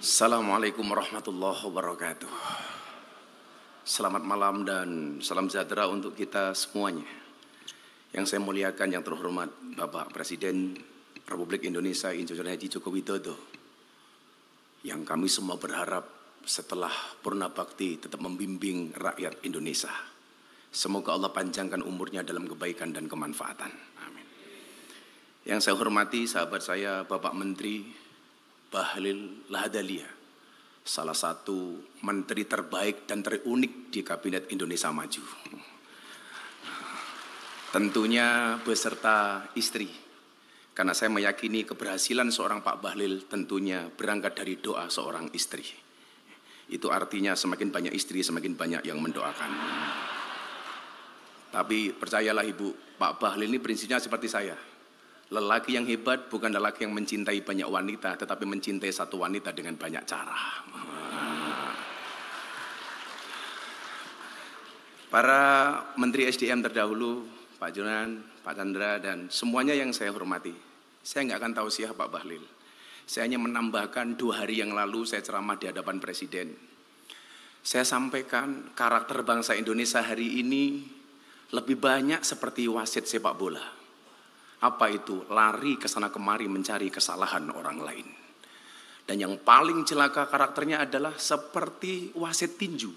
Assalamualaikum warahmatullahi wabarakatuh. Selamat malam dan salam sejahtera untuk kita semuanya. Yang saya muliakan, yang terhormat Bapak Presiden Republik Indonesia Insinyur Haji Joko Widodo, yang kami semua berharap setelah purna bakti tetap membimbing rakyat Indonesia. Semoga Allah panjangkan umurnya dalam kebaikan dan kemanfaatan. Amin. Yang saya hormati sahabat saya Bapak Menteri Bahlil Lahadalia, salah satu menteri terbaik dan terunik di Kabinet Indonesia Maju. Tentunya beserta istri, karena saya meyakini keberhasilan seorang Pak Bahlil tentunya berangkat dari doa seorang istri. Itu artinya semakin banyak istri, semakin banyak yang mendoakan. Tapi percayalah Ibu, Pak Bahlil ini prinsipnya seperti saya. Lelaki yang hebat bukan lelaki yang mencintai banyak wanita, tetapi mencintai satu wanita dengan banyak cara. Para Menteri SDM terdahulu, Pak Jonan, Pak Chandra, dan semuanya yang saya hormati, saya nggak akan tahu siapa Pak Bahlil. Saya hanya menambahkan 2 hari yang lalu saya ceramah di hadapan Presiden. Saya sampaikan karakter bangsa Indonesia hari ini lebih banyak seperti wasit sepak bola. Apa itu? Lari ke sana kemari mencari kesalahan orang lain. Dan yang paling celaka karakternya adalah seperti wasit tinju.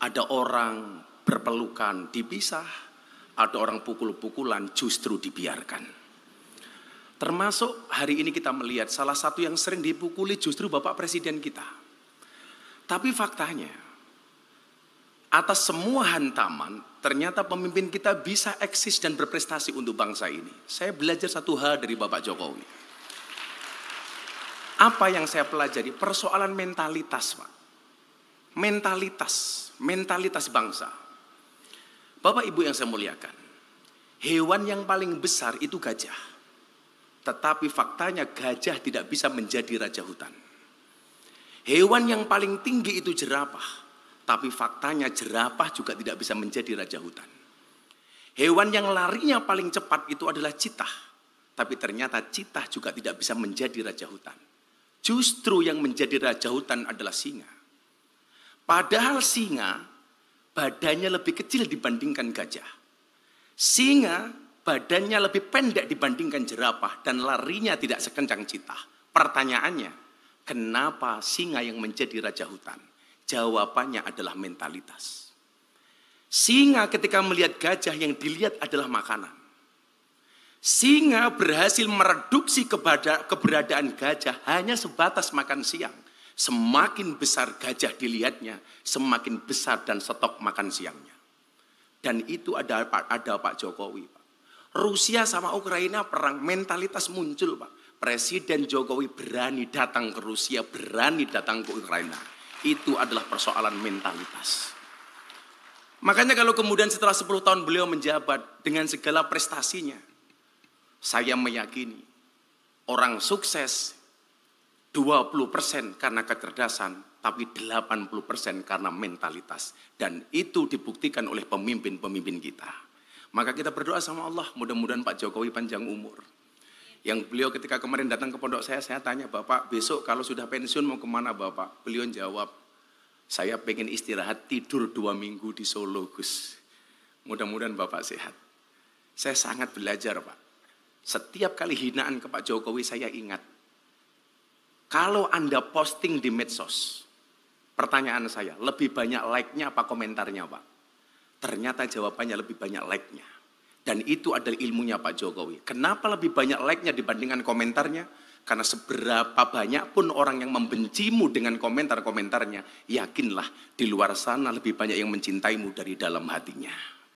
Ada orang berpelukan dipisah, ada orang pukul-pukulan justru dibiarkan. Termasuk hari ini kita melihat salah satu yang sering dipukuli justru Bapak Presiden kita. Tapi faktanya, atas semua hantaman, ternyata pemimpin kita bisa eksis dan berprestasi untuk bangsa ini. Saya belajar satu hal dari Bapak Jokowi. Apa yang saya pelajari? Persoalan mentalitas, Pak. Mentalitas bangsa. Bapak Ibu yang saya muliakan, hewan yang paling besar itu gajah. Tetapi faktanya gajah tidak bisa menjadi raja hutan. Hewan yang paling tinggi itu jerapah. Tapi faktanya jerapah juga tidak bisa menjadi raja hutan. Hewan yang larinya paling cepat itu adalah citah. Tapi ternyata citah juga tidak bisa menjadi raja hutan. Justru yang menjadi raja hutan adalah singa. Padahal singa badannya lebih kecil dibandingkan gajah. Singa badannya lebih pendek dibandingkan jerapah dan larinya tidak sekencang citah. Pertanyaannya, kenapa singa yang menjadi raja hutan? Jawabannya adalah mentalitas. Singa ketika melihat gajah yang dilihat adalah makanan. Singa berhasil mereduksi keberadaan gajah hanya sebatas makan siang. Semakin besar gajah dilihatnya, semakin besar dan stok makan siangnya. Dan itu ada Pak Jokowi, Pak. Rusia sama Ukraina perang, mentalitas muncul, Pak. Presiden Jokowi berani datang ke Rusia, berani datang ke Ukraina. Itu adalah persoalan mentalitas. Makanya kalau kemudian setelah 10 tahun beliau menjabat dengan segala prestasinya, saya meyakini orang sukses 20% karena kecerdasan, tapi 80% karena mentalitas. Dan itu dibuktikan oleh pemimpin-pemimpin kita. Maka kita berdoa sama Allah, mudah-mudahan Pak Jokowi panjang umur. Yang beliau ketika kemarin datang ke pondok saya tanya, Bapak besok kalau sudah pensiun mau kemana Bapak? Beliau jawab, saya pengen istirahat tidur 2 minggu di Solo Gus. Mudah-mudahan Bapak sehat. Saya sangat belajar Pak. Setiap kali hinaan ke Pak Jokowi saya ingat. Kalau Anda posting di medsos, pertanyaan saya, lebih banyak like-nya apa komentarnya Pak? Ternyata jawabannya lebih banyak like-nya. Dan itu adalah ilmunya Pak Jokowi. Kenapa lebih banyak like-nya dibandingkan komentarnya? Karena seberapa banyak pun orang yang membencimu dengan komentar-komentarnya, yakinlah di luar sana lebih banyak yang mencintaimu dari dalam hatinya.